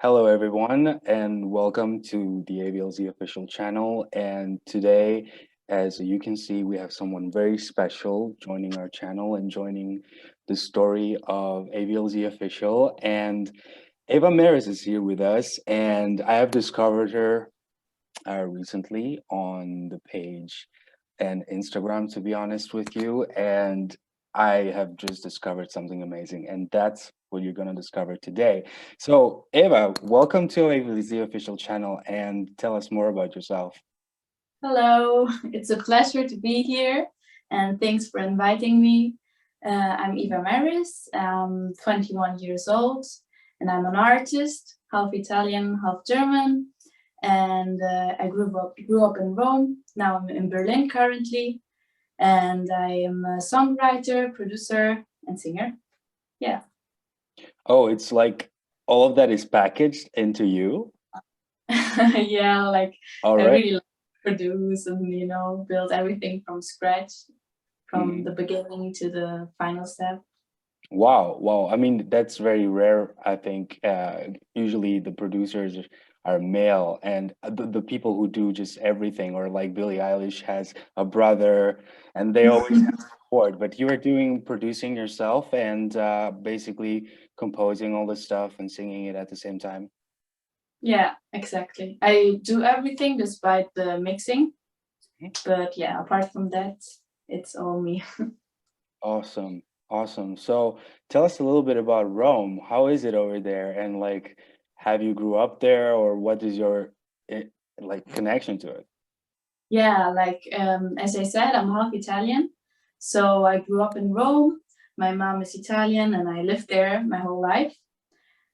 Hello, everyone, and welcome to the AVLZ official channel. And today, as you can see, we have someone very special joining our channel and joining the story of AVLZ official. And Eva Marris is here with us, and I have discovered her recently on the page and Instagram, to be honest with you. And I have just discovered something amazing, and that's what you're going to discover today. So, Eva, welcome to AVLZ official channel, and tell us more about yourself. Hello, it's a pleasure to be here, and thanks for inviting me. I'm Eva Marris, I'm 21 years old, and I'm an artist, half Italian, half German. And I grew up in Rome. Now I'm in Berlin currently, and I am a songwriter, producer, and singer. Yeah. Oh, it's like all of that is packaged into you. Yeah, like All I right. really like to produce and build everything from scratch, from the beginning to the final step. Wow, wow. I mean, that's very rare, I think. Usually the producers are male, and the people who do just everything, or like Billie Eilish has a brother, and they always have support. But you are doing producing yourself and basically composing all the stuff and singing it at the same time. Yeah, exactly. I do everything despite the mixing, but yeah, apart from that, it's all me. Awesome, awesome. So tell us a little bit about Rome. How is it over there? And like, have you grew up there, or what is your eh, like connection to it? Yeah, like as I said, I'm half Italian, so I grew up in Rome. My mom is Italian, and I lived there my whole life.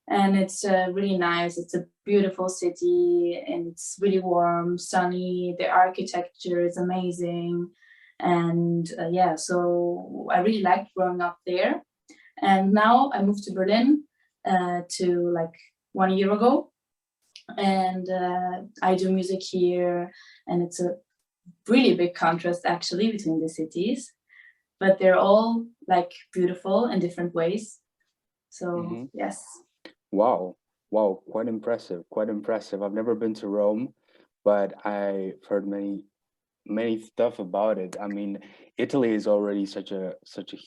And it's really nice. It's a beautiful city, and it's really warm, sunny. The architecture is amazing, and yeah, so I really liked growing up there. And now I moved to Berlin to like 1 year ago, and I do music here, and it's a really big contrast actually between the cities, but they're all like beautiful in different ways. So Hmm. yes. Wow, wow, quite impressive, quite impressive. I've never been to Rome, but I've heard many stuff about it. I mean, Italy is already such a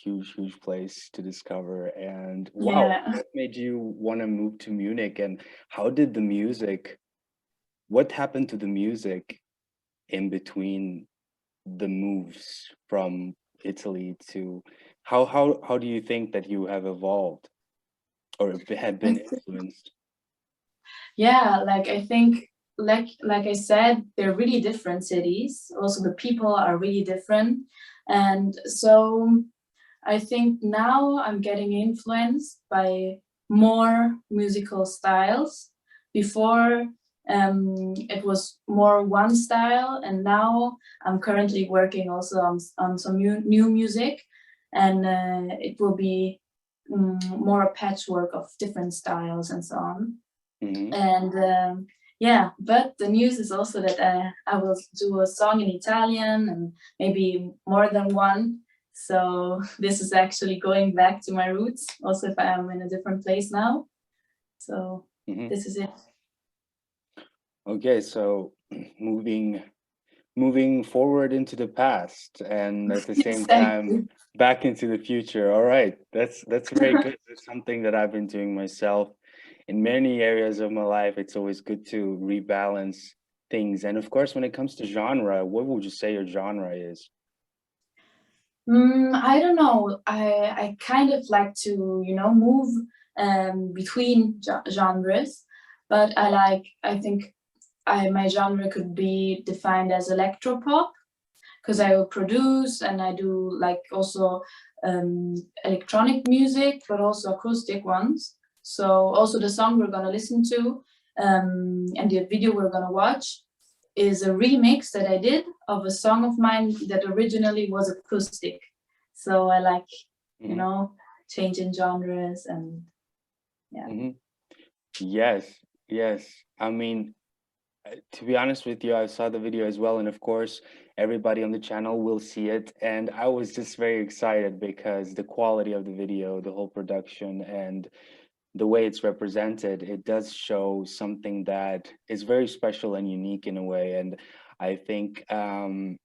huge place to discover. And wow, Yeah. what made you want to move to Munich? And how did the music, what happened to the music in between the moves from Italy to how do you think that you have evolved or had been influenced? Yeah, like I think like I said, they're really different cities. Also the people are really different. And so I think now I'm getting influenced by more musical styles. Before it was more one style, and now I'm currently working also on some new music, and it will be more a patchwork of different styles and so on. Hmm. And yeah, but the news is also that I will do a song in Italian and maybe more than one. So this is actually going back to my roots, also if I am in a different place now. So Hmm. this is it. Okay, so moving moving forward into the past and at the same time Exactly. back into the future. All right, that's very good. That's something that I've been doing myself in many areas of my life. It's always good to rebalance things. And of course, when it comes to genre, what would you say your genre is? I don't know. I kind of like to move between genres, but I think my genre could be defined as electropop, because I will produce and I do like also electronic music, but also acoustic ones. So also the song we're gonna listen to and the video we're gonna watch is a remix that I did of a song of mine that originally was acoustic. So I like, you Hmm. know, changing genres and yeah. Hmm. Yes, yes. I mean, to be honest with you, I saw the video as well, and of course, everybody on the channel will see it. And I was just very excited because the quality of the video, the whole production, and the way it's represented, it does show something that is very special and unique in a way. And I think I'm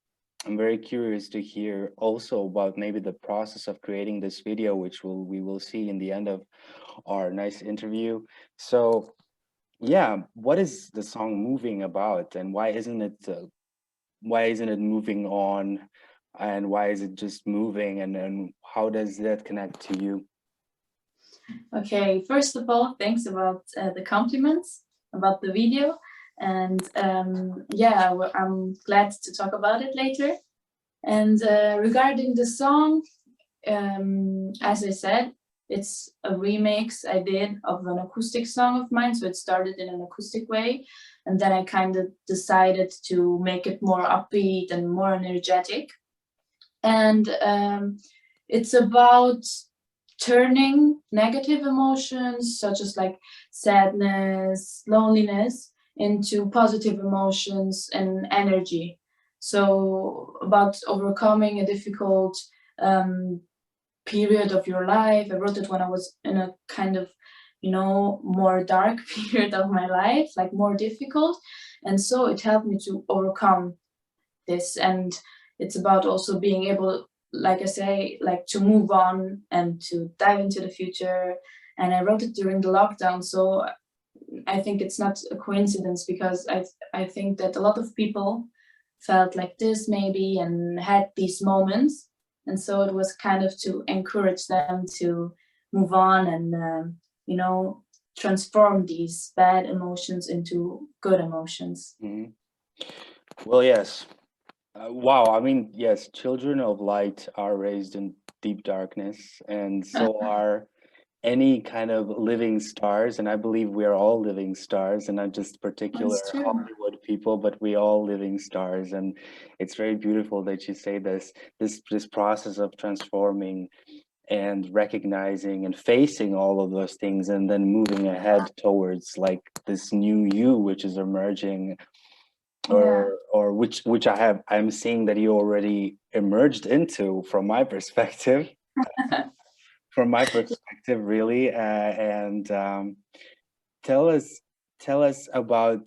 very curious to hear also about maybe the process of creating this video, which we will see in the end of our nice interview. So yeah, what is the song moving about, and why isn't it moving on, and why is it just moving, and how does that connect to you? Okay, first of all, thanks about the compliments about the video. And yeah, I'm glad to talk about it later. And regarding the song, as I said, it's a remix I did of an acoustic song of mine. So it started in an acoustic way. And then I kind of decided to make it more upbeat and more energetic. And it's about turning negative emotions such as like sadness, loneliness into positive emotions and energy. So about overcoming a difficult period of your life. I wrote it when I was in a kind of, more dark period of my life, like more difficult. And so it helped me to overcome this. And it's about also being able, like I say, like to move on and to dive into the future. And I wrote it during the lockdown, so I think it's not a coincidence, because I think that a lot of people felt like this maybe and had these moments, and so it was kind of to encourage them to move on and transform these bad emotions into good emotions. Mhm. Well, yes. Wow, I mean, yes, children of light are raised in deep darkness, and so are any kind of living stars. And I believe we are all living stars, and not just particular That's true. Hollywood people, but we all living stars. And it's very beautiful that you say this process of transforming and recognizing and facing all of those things, and then moving ahead towards like this new you, which is emerging, Yeah. or which I'm seeing that you already emerged into, from my perspective. From my perspective, really. And tell us tell us about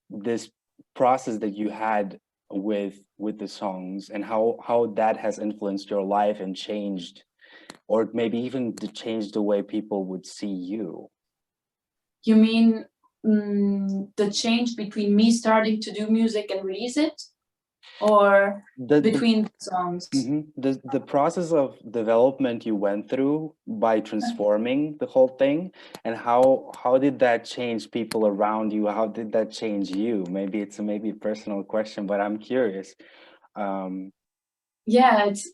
this process that you had with the songs, and how that has influenced your life and changed, or maybe even to change the way people would see you. You mean the change between me starting to do music and release it, or The between the songs? The process of development you went through by transforming the whole thing, and how did that change people around you? How did that change you? Maybe it's a maybe personal question, but I'm curious. Um, Yeah, it's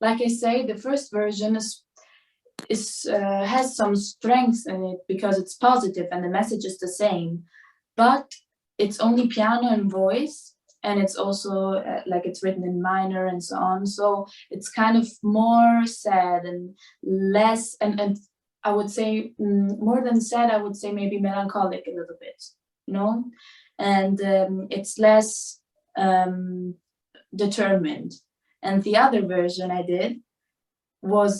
like I say, the first version is has some strengths in it because it's positive and the message is the same, but it's only piano and voice, and it's also like it's written in minor and so on. So it's kind of more sad and less, and I would say more than sad. I would say maybe melancholic a little bit, you know, and it's less determined. And the other version I did was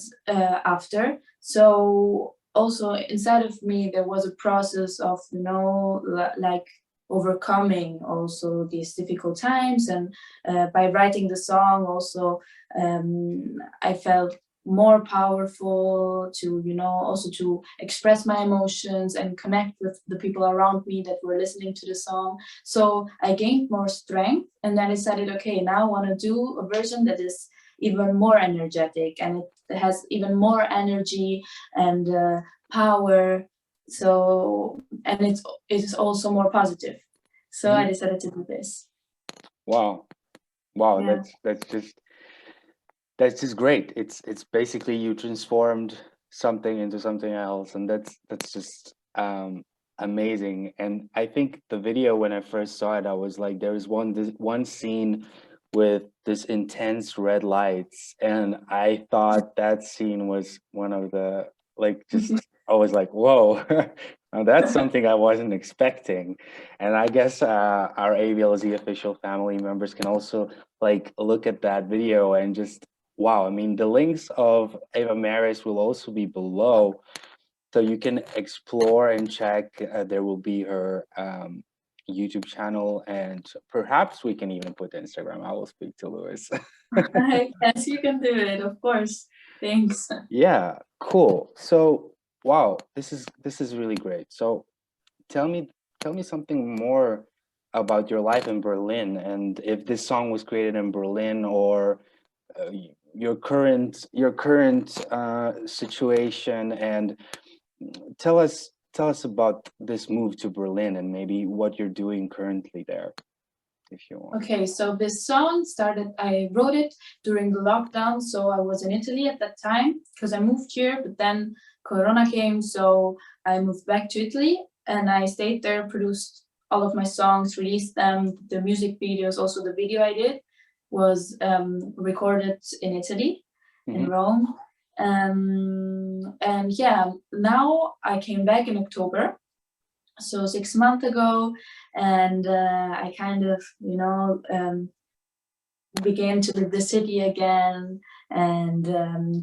after. So also inside of me there was a process of like overcoming also these difficult times, and by writing the song also I felt more powerful to also to express my emotions and connect with the people around me that were listening to the song. So I gained more strength, and then I decided, okay, now I want to do a version that is even more energetic, and it has even more energy and power. So, and it's also more positive. So I mhm. decided to do this. Wow, wow, Yeah. that's just great. It's basically you transformed something into something else, and that's just amazing. And I think the video, when I first saw it, I was like, there is this one scene with this intense red lights, and I thought that scene was one of the, like, just I was like, whoa. Now that's something I wasn't expecting. And I guess our AVLZ official family members can also like look at that video and just wow. I mean, the links of Eva Marris will also be below. So you can explore and check. There will be her YouTube channel, and perhaps we can even put Instagram. I will speak to Lewis. Yes, you can do it, of course. Thanks. Yeah, cool. So wow, this is really great. So tell me something more about your life in Berlin, and if this song was created in Berlin, or your current situation, and tell us about this move to Berlin and maybe what you're doing currently there, if you want. Okay, so this song started, I wrote it during the lockdown. So I was in Italy at that time because I moved here, but then Corona came. So I moved back to Italy and I stayed there, produced all of my songs, released them, the music videos, also the video I did was recorded in Italy, in Mm-hmm. Rome. And yeah, now I came back in October, so 6 months ago, and I kind of, began to live the city again and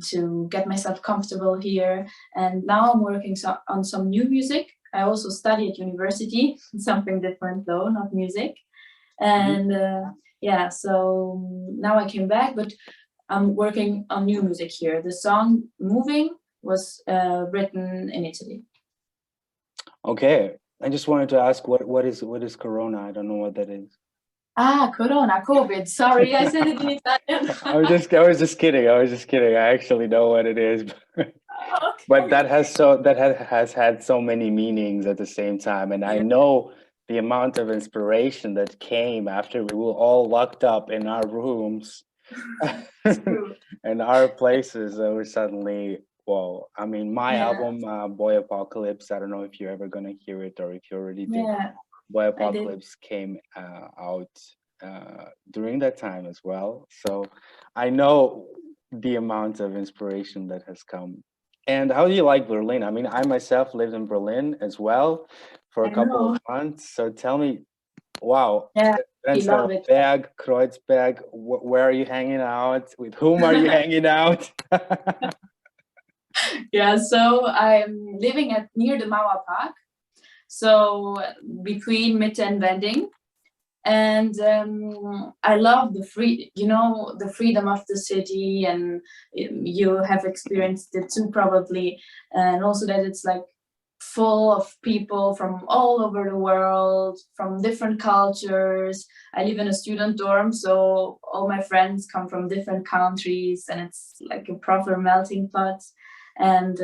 to get myself comfortable here. And now I'm working on some new music. I also study at university, something different though, not music. And yeah, so now I came back, but I'm working on new music here. The song Moving was written in Italy. Okay, I just wanted to ask what is Corona? I don't know what that is. Ah, Corona, COVID. Sorry, I said it in Italian. I was just kidding. I was just kidding. I actually know what it is, but Okay. has had so many meanings at the same time, and I Yeah, know the amount of inspiration that came after we were all locked up in our rooms true. and our places. That were suddenly, well, I mean, my Yeah, album, Boy Apocalypse. I don't know if you're ever gonna hear it or if you already did. yeah, Boy I did. Apocalypse came out during that time as well. So I know the amount of inspiration that has come. And how do you like Berlin? I mean, I myself lived in Berlin as well for a I couple of know. months. So tell me, wow, Yeah, I Prenzlauer love it. Berg, Kreuzberg, where are you hanging out? With whom are you hanging out? Yeah, so I'm living at near the Mauer Park, so between Mitte and Wedding. And I love the freedom of the city, and you have experienced it too probably, and also that it's like full of people from all over the world, from different cultures. I live in a student dorm, so all my friends come from different countries, and it's like a proper melting pot. And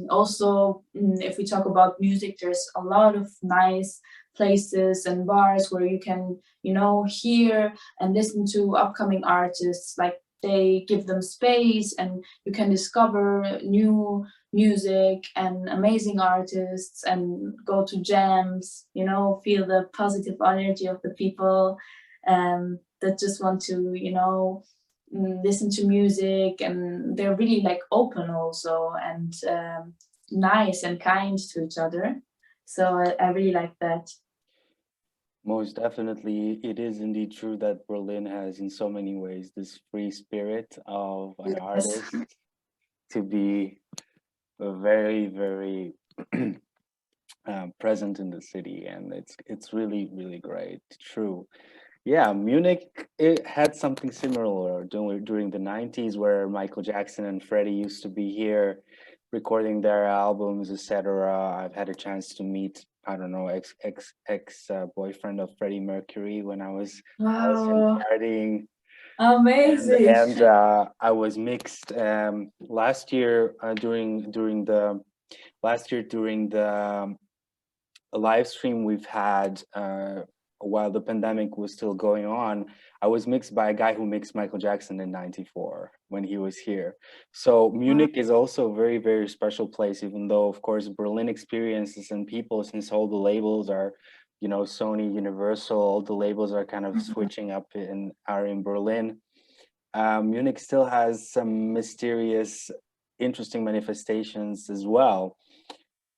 also, if we talk about music, there's a lot of nice places and bars where you can, hear and listen to upcoming artists. Like they give them space, and you can discover new music and amazing artists and go to jams, feel the positive energy of the people that just want to, listen to music, and they're really like open also, and nice and kind to each other. So I really like that. Most definitely, it is indeed true that Berlin has, in so many ways, this free spirit of an Yes. artist to be very, very present in the city, and it's really, really great. True. Yeah, Munich, it had something similar during the 90s, where Michael Jackson and Freddie used to be here recording their albums, etc. I've had a chance to meet, I don't know, ex boyfriend of Freddie Mercury when I was him Wow, partying, amazing. and I was mixed last year during the live stream we've had while the pandemic was still going on. I was mixed by a guy who mixed Michael Jackson in '94 when he was here. So Munich is also a very, very special place, even though, of course, Berlin experiences and people, since all the labels are, Sony, Universal, all the labels are kind of switching up and are in Berlin. Munich still has some mysterious, interesting manifestations as well.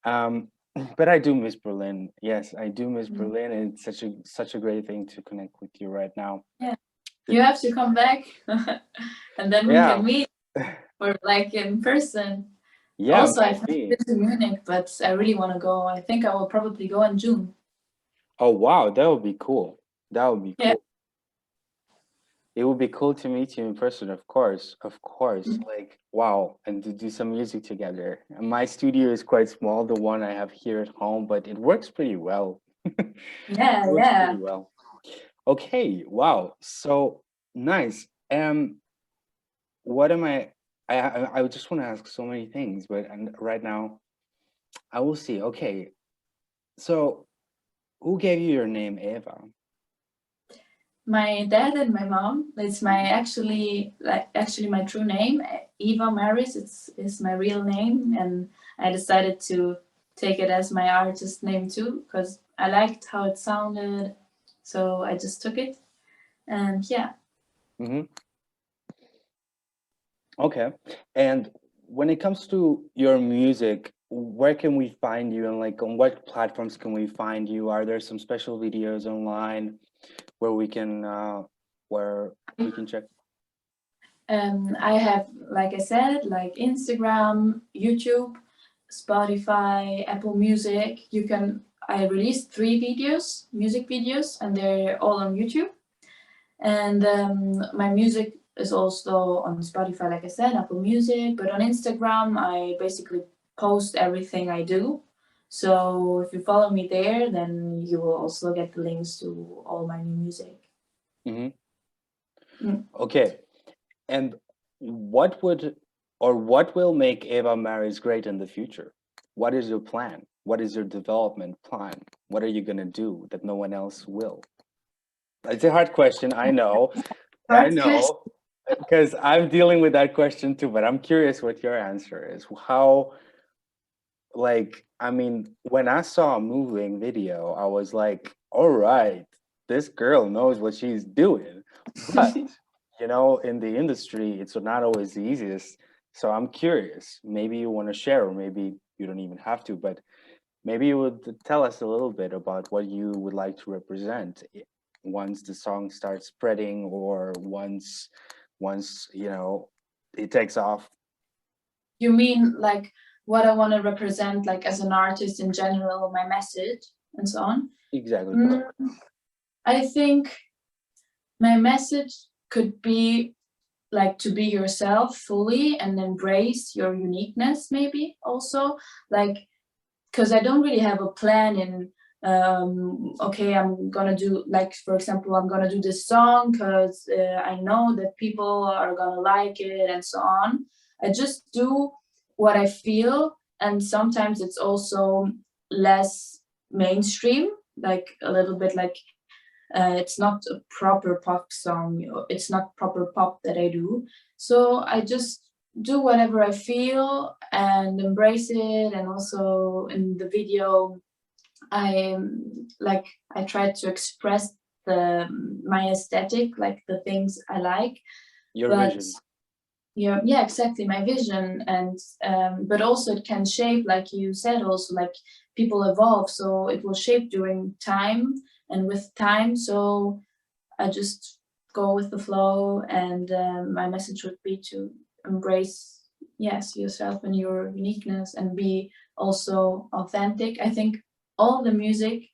Um, but I do miss Berlin. Yes, I do miss Berlin. And it's such a great thing to connect with you right now. Yeah, you have to come back, and then we Yeah. can meet or like in person. Yeah, Also, I've never maybe. been to Munich, but I really want to go. I think I will probably go in June. Oh, wow, that would be cool. That would be Yeah. cool. It would be cool to meet you in person, of course, of course. Mm. Like, wow, and to do some music together. And my studio is quite small, the one I have here at home, but it works pretty well. It Yeah, works pretty yeah. well. Okay, wow. So nice. What am I just want to ask so many things, but and right now I will see. Okay. So who gave you your name, Eva? My dad and my mom. It's my Mhm. actually my true name. Eva Marris. Is my real name, and I decided to take it as my artist name too because I liked how it sounded, so I just took it. And yeah, Mhm. Okay. And when it comes to your music, where can we find you and like on what platforms can we find you? Are there some special videos online where where we can check? I have, like I said, like Instagram, YouTube, Spotify, Apple Music. You can. I released 3 videos, music videos, and they're all on YouTube. And my music is also on Spotify, like I said, Apple Music. But on Instagram, I basically post everything I do. So if you follow me there, then you will also get the links to all my new music. Hmm. Mm. Okay. And what would or what will make Eva Maris great in the future? What is your plan? What is your development plan? What are you gonna do that no one else will? It's a hard question, I know. I Hard question. know, because I'm dealing with that question too, but I'm curious what your answer is. How, like, I mean, when I saw a moving video, I was like, all right, this girl knows what she's doing. But, in the industry, it's not always the easiest. So I'm curious. Maybe you want to share, or maybe you don't even have to, but maybe you would tell us a little bit about what you would like to represent once the song starts spreading or once it takes off. You mean like what I want to represent, like as an artist in general, my message and so on? Exactly. Mm, I think my message could be like to be yourself fully and embrace your uniqueness, maybe also. Like, because I don't really have a plan in okay, I'm gonna do, like, for example, I'm gonna do this song because I know that people are gonna like it and so on. I just do what I feel, and sometimes it's also less mainstream, like a little bit like it's not a proper pop song, it's not proper pop that I do. So I just do whatever I feel and embrace it. And also in the video, I like I try to express the my aesthetic, like the things I like. Your But vision. yeah, exactly, my vision. And but also it can shape, like you said, also like people evolve, so it will shape during time and with time. So I just go with the flow, and my message would be to embrace, yes, yourself and your uniqueness, and be also authentic. I think all the music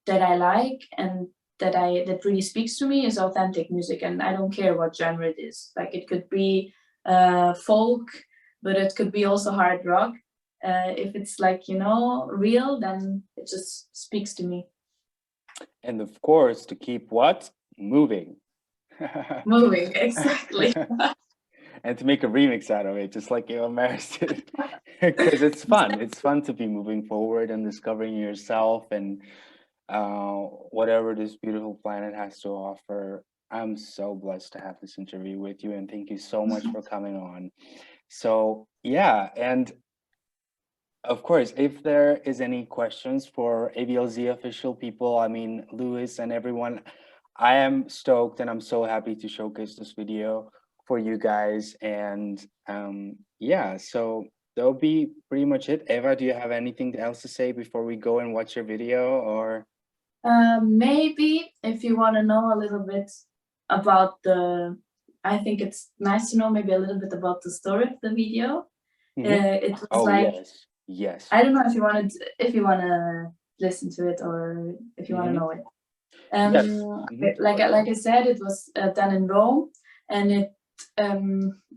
that I like and that really speaks to me is authentic music, and I don't care what genre it is. Like it could be folk, but it could be also hard rock. If it's like real, then it just speaks to me. And of course, to keep what? Moving. Moving, exactly. And to make a remix out of it, just like Eva Maris did. Because it's fun. It's fun to be moving forward and discovering yourself and whatever this beautiful planet has to offer. I'm so blessed to have this interview with you, and thank you so much for coming on. So, yeah, and of course, if there is any questions for AVLZ official people, I mean, Lewis and everyone, I am stoked and I'm so happy to showcase this video for you guys. And yeah, so that'll be pretty much it. Eva, do you have anything else to say before we go and watch your video or? Maybe if you want to know a little bit about I think it's nice to know maybe a little bit about the story of the video. It was Oh, like, yes. Yes. I don't know if you wanna listen to it or if you wanna know it. Yes. Like I said, it was done in Rome, and it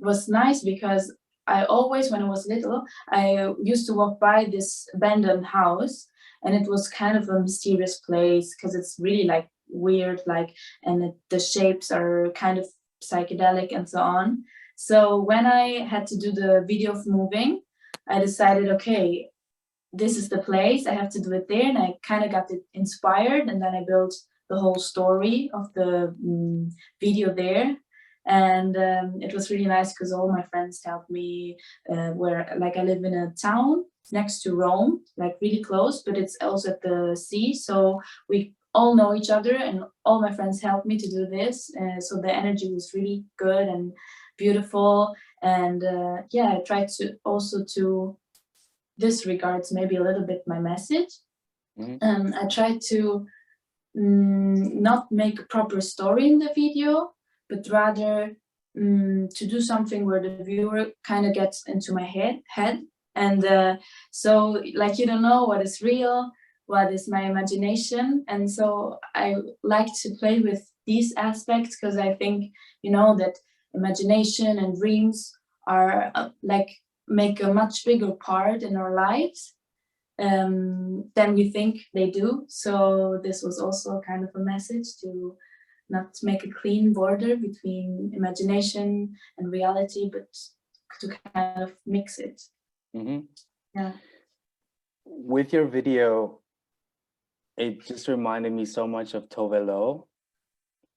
was nice because I always, when I was little, I used to walk by this abandoned house, and it was kind of a mysterious place because it's really like weird, like, and the shapes are kind of psychedelic and so on. So when I had to do the video of moving, I decided, okay, this is the place, I have to do it there, and I kind of got it inspired, and then I built the whole story of the video there. And it was really nice because all my friends helped me. Where, like, I live in a town next to Rome, like really close, but it's also at the sea, so we all know each other, and all my friends helped me to do this. So the energy was really good and beautiful. And yeah, I tried to also to disregards maybe a little bit my message. I tried to not make a proper story in the video, but rather to do something where the viewer kind of gets into my head. And so, like, you don't know what is real, what is my imagination. And so I like to play with these aspects because I think, that imagination and dreams are like make a much bigger part in our lives than we think they do. So this was also kind of a message to not make a clean border between imagination and reality, but to kind of mix it. Yeah. With your video, it just reminded me so much of Tovelo.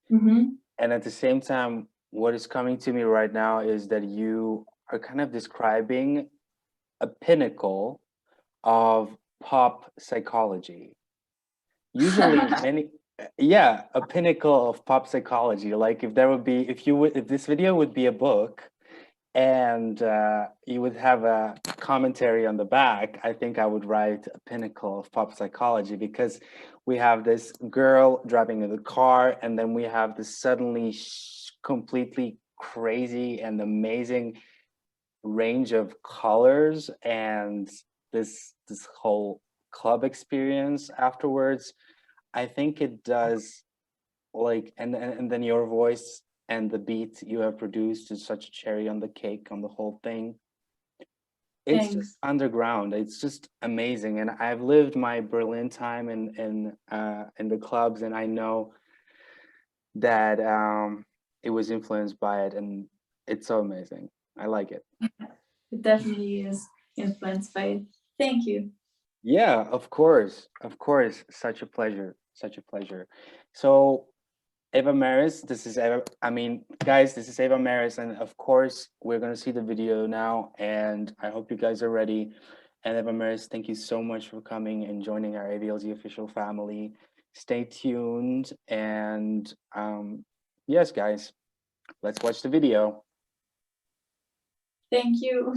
And at the same time, what is coming to me right now is that you are kind of describing a pinnacle of pop psychology. Usually a pinnacle of pop psychology. Like if this video would be a book and you would have a commentary on the back, I think I would write a pinnacle of pop psychology, because we have this girl driving in the car, and then we have this suddenly completely crazy and amazing range of colors, and this whole club experience afterwards. I think it does, like, and then your voice and the beat you have produced is such a cherry on the cake on the whole thing. It's just underground. It's just amazing. And I've lived my Berlin time in the clubs, and I know that it was influenced by it, and it's so amazing. I like it. It definitely is influenced by it. Thank you. Yeah, of course. Of course. Such a pleasure. Such a pleasure. So Eva Marris, guys, this is Eva Marris, and of course, we're going to see the video now, and I hope you guys are ready. And Eva Marris, thank you so much for coming and joining our AVLZ official family. Stay tuned, and yes, guys, let's watch the video. Thank you.